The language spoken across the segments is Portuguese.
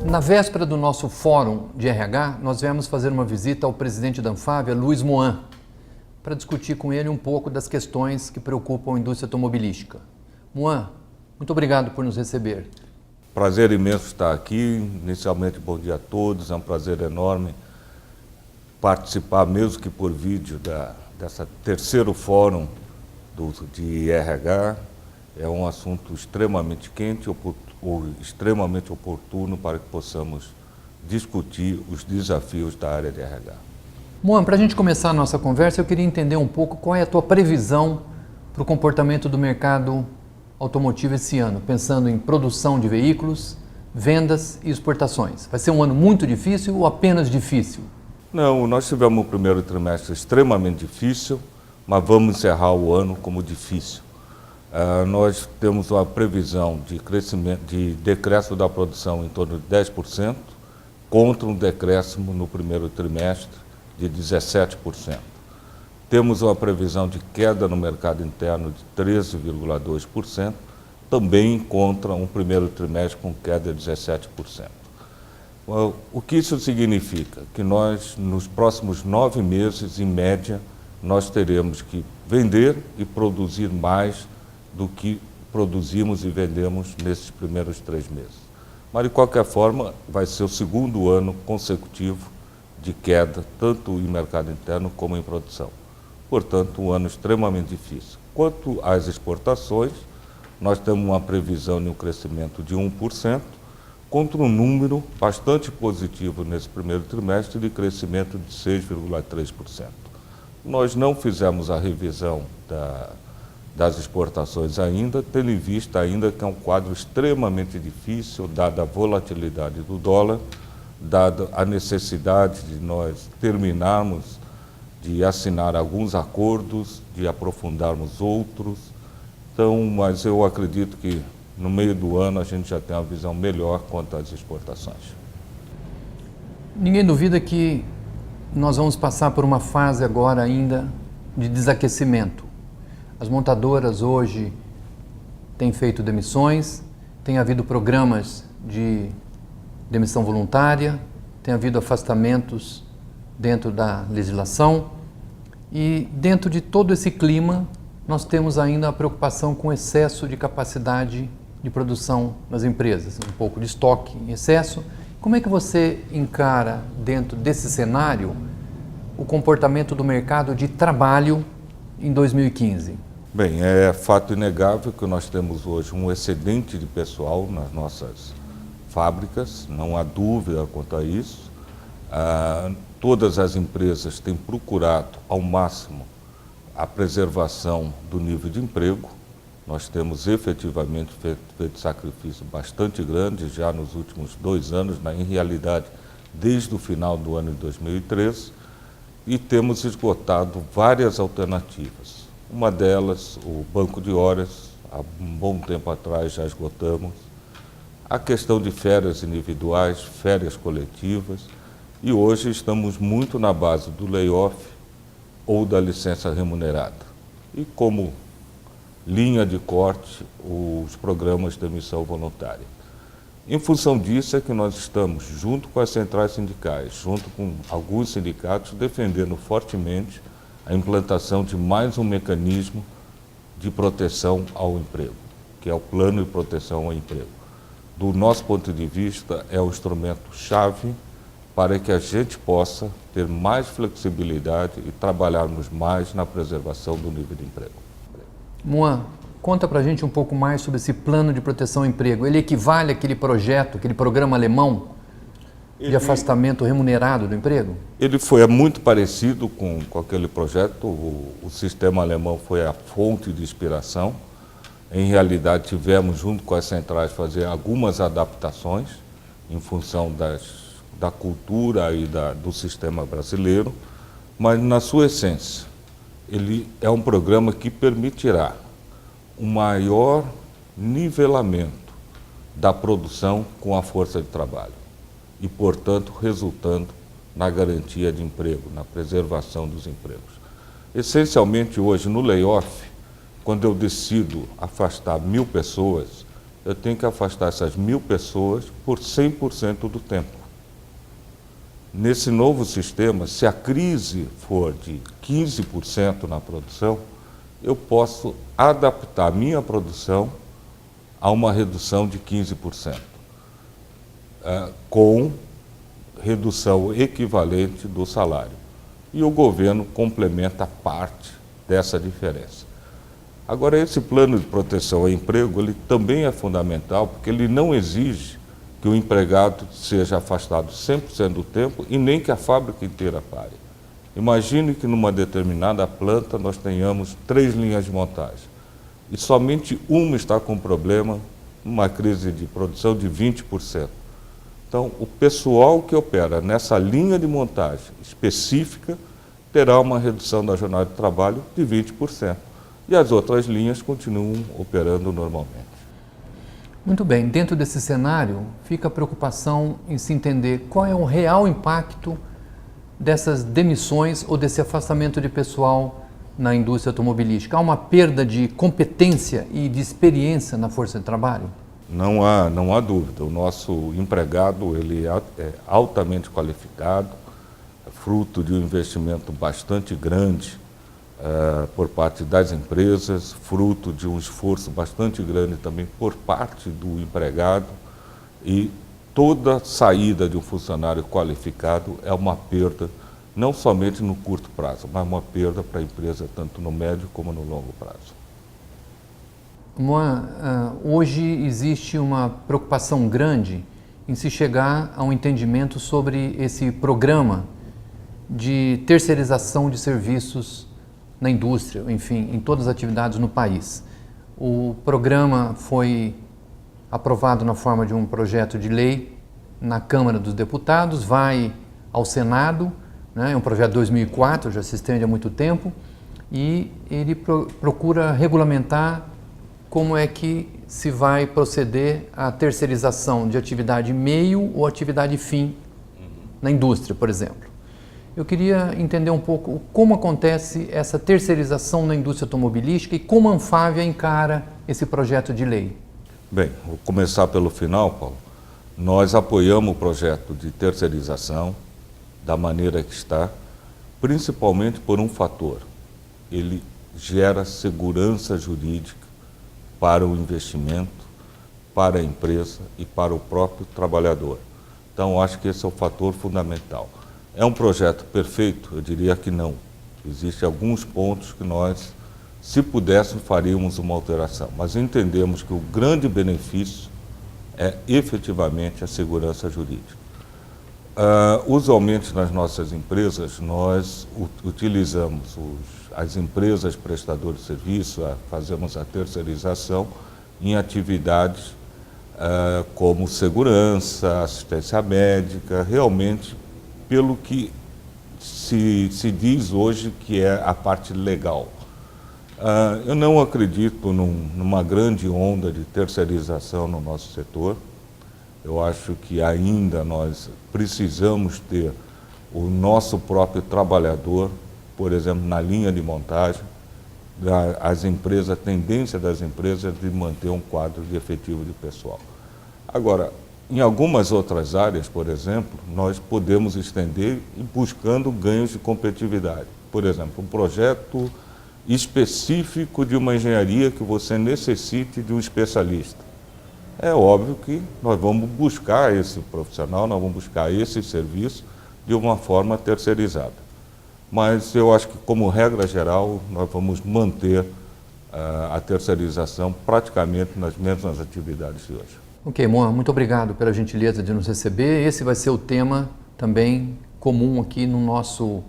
Na véspera do nosso fórum de RH, nós viemos fazer uma visita ao presidente da Anfávia, Luiz Mohan, para discutir com ele um pouco das questões que preocupam a indústria automobilística. Mohan, muito obrigado por nos receber. Prazer imenso estar aqui. Inicialmente, bom dia a todos. É um prazer enorme participar, mesmo que por vídeo, dessa terceiro fórum de RH. É um assunto extremamente quente ou extremamente oportuno para que possamos discutir os desafios da área de RH. Mohan, para a gente começar a nossa conversa, eu queria entender um pouco qual é a tua previsão para o comportamento do mercado automotivo esse ano, pensando em produção de veículos, vendas e exportações. Vai ser um ano muito difícil ou apenas difícil? Não, nós tivemos um primeiro trimestre extremamente difícil, mas vamos encerrar o ano como difícil. Nós temos uma previsão de crescimento, de decréscimo da produção em torno de 10%, contra um decréscimo no primeiro trimestre de 17%. Temos uma previsão de queda no mercado interno de 13,2%, também contra um primeiro trimestre com queda de 17%. O que isso significa? Que nós, nos próximos 9 meses, em média, nós teremos que vender e produzir mais do que produzimos e vendemos nesses primeiros 3 meses. Mas, de qualquer forma, vai ser o segundo ano consecutivo de queda, tanto em mercado interno como em produção. Portanto, um ano extremamente difícil. Quanto às exportações, nós temos uma previsão de um crescimento de 1%, contra um número bastante positivo nesse primeiro trimestre de crescimento de 6,3%. Nós não fizemos a revisão das exportações ainda, tendo em vista ainda que é um quadro extremamente difícil, dada a volatilidade do dólar, dada a necessidade de nós terminarmos de assinar alguns acordos, de aprofundarmos outros. Então, mas eu acredito que no meio do ano a gente já tem uma visão melhor quanto às exportações. Ninguém duvida que nós vamos passar por uma fase agora ainda de desaquecimento. As montadoras hoje têm feito demissões, tem havido programas de demissão voluntária, tem havido afastamentos dentro da legislação e dentro de todo esse clima nós temos ainda a preocupação com o excesso de capacidade de produção nas empresas, um pouco de estoque em excesso. Como é que você encara dentro desse cenário o comportamento do mercado de trabalho em 2015? Bem, é fato inegável que nós temos hoje um excedente de pessoal nas nossas fábricas, não há dúvida quanto a isso. Todas as empresas têm procurado ao máximo a preservação do nível de emprego. Nós temos efetivamente feito sacrifício bastante grande já nos últimos 2 anos, em realidade desde o final do ano de 2013, e temos esgotado várias alternativas. Uma delas, o banco de horas, há um bom tempo atrás já esgotamos. A questão de férias individuais, férias coletivas, e hoje estamos muito na base do layoff ou da licença remunerada. E como linha de corte, os programas de demissão voluntária. Em função disso é que nós estamos, junto com as centrais sindicais, junto com alguns sindicatos, defendendo fortemente a implantação de mais um mecanismo de proteção ao emprego, que é o Plano de Proteção ao Emprego. Do nosso ponto de vista, é o instrumento-chave para que a gente possa ter mais flexibilidade e trabalharmos mais na preservação do nível de emprego. Mohan, conta pra gente um pouco mais sobre esse Plano de Proteção ao Emprego. Ele equivale àquele projeto, aquele programa alemão de afastamento remunerado do emprego? Ele é muito parecido com aquele projeto. O sistema alemão foi a fonte de inspiração. Em realidade, tivemos, junto com as centrais, fazer algumas adaptações em função da cultura e do sistema brasileiro, mas, na sua essência, ele é um programa que permitirá um maior nivelamento da produção com a força de trabalho. e, portanto, resultando na garantia de emprego, na preservação dos empregos. Essencialmente, hoje, no layoff, quando eu decido afastar 1.000 pessoas, eu tenho que afastar essas 1.000 pessoas por 100% do tempo. Nesse novo sistema, se a crise for de 15% na produção, eu posso adaptar a minha produção a uma redução de 15%, com redução equivalente do salário. E o governo complementa parte dessa diferença. Agora, esse plano de proteção ao emprego, ele também é fundamental, porque ele não exige que o empregado seja afastado 100% do tempo e nem que a fábrica inteira pare. Imagine que numa determinada planta nós tenhamos 3 linhas de montagem e somente uma está com problema, numa crise de produção de 20%. Então, o pessoal que opera nessa linha de montagem específica terá uma redução da jornada de trabalho de 20%. E as outras linhas continuam operando normalmente. Muito bem, dentro desse cenário fica a preocupação em se entender qual é o real impacto dessas demissões ou desse afastamento de pessoal na indústria automobilística. Há uma perda de competência e de experiência na força de trabalho? Não há dúvida. O nosso empregado ele é altamente qualificado, fruto de um investimento bastante grande por parte das empresas, fruto de um esforço bastante grande também por parte do empregado, e toda saída de um funcionário qualificado é uma perda, não somente no curto prazo, mas uma perda para a empresa tanto no médio como no longo prazo. Hoje existe uma preocupação grande em se chegar a um entendimento sobre esse programa de terceirização de serviços na indústria, enfim, em todas as atividades no país. O programa foi aprovado na forma de um projeto de lei na Câmara dos Deputados, vai ao Senado, né? É um projeto de 2004, já se estende há muito tempo, e ele procura regulamentar como é que se vai proceder à terceirização de atividade meio ou atividade fim na indústria, por exemplo. Eu queria entender um pouco como acontece essa terceirização na indústria automobilística e como a Anfávia encara esse projeto de lei. Bem, vou começar pelo final, Paulo. Nós apoiamos o projeto de terceirização da maneira que está, principalmente por um fator. Ele gera segurança jurídica para o investimento, para a empresa e para o próprio trabalhador. Então, acho que esse é o fator fundamental. É um projeto perfeito? Eu diria que não. Existem alguns pontos que nós, se pudéssemos, faríamos uma alteração. Mas entendemos que o grande benefício é efetivamente a segurança jurídica. Usualmente nas nossas empresas, nós utilizamos as empresas prestadoras de serviço, fazemos a terceirização em atividades como segurança, assistência médica, realmente pelo que se diz hoje que é a parte legal. Eu não acredito numa grande onda de terceirização no nosso setor. Eu acho que ainda nós precisamos ter o nosso próprio trabalhador, por exemplo, na linha de montagem. A tendência das empresas é de manter um quadro de efetivo de pessoal. Agora, em algumas outras áreas, por exemplo, nós podemos estender e buscando ganhos de competitividade. Por exemplo, um projeto específico de uma engenharia que você necessite de um especialista. É óbvio que nós vamos buscar esse profissional, nós vamos buscar esse serviço de uma forma terceirizada. Mas eu acho que, como regra geral, nós vamos manter a terceirização praticamente nas mesmas atividades de hoje. Ok, Moa, muito obrigado pela gentileza de nos receber. Esse vai ser o tema também comum aqui no nosso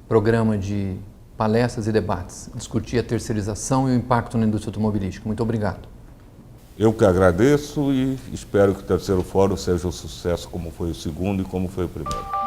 programa de palestras e debates, discutir a terceirização e o impacto na indústria automobilística. Muito obrigado. Eu que agradeço e espero que o terceiro fórum seja um sucesso como foi o segundo e como foi o primeiro.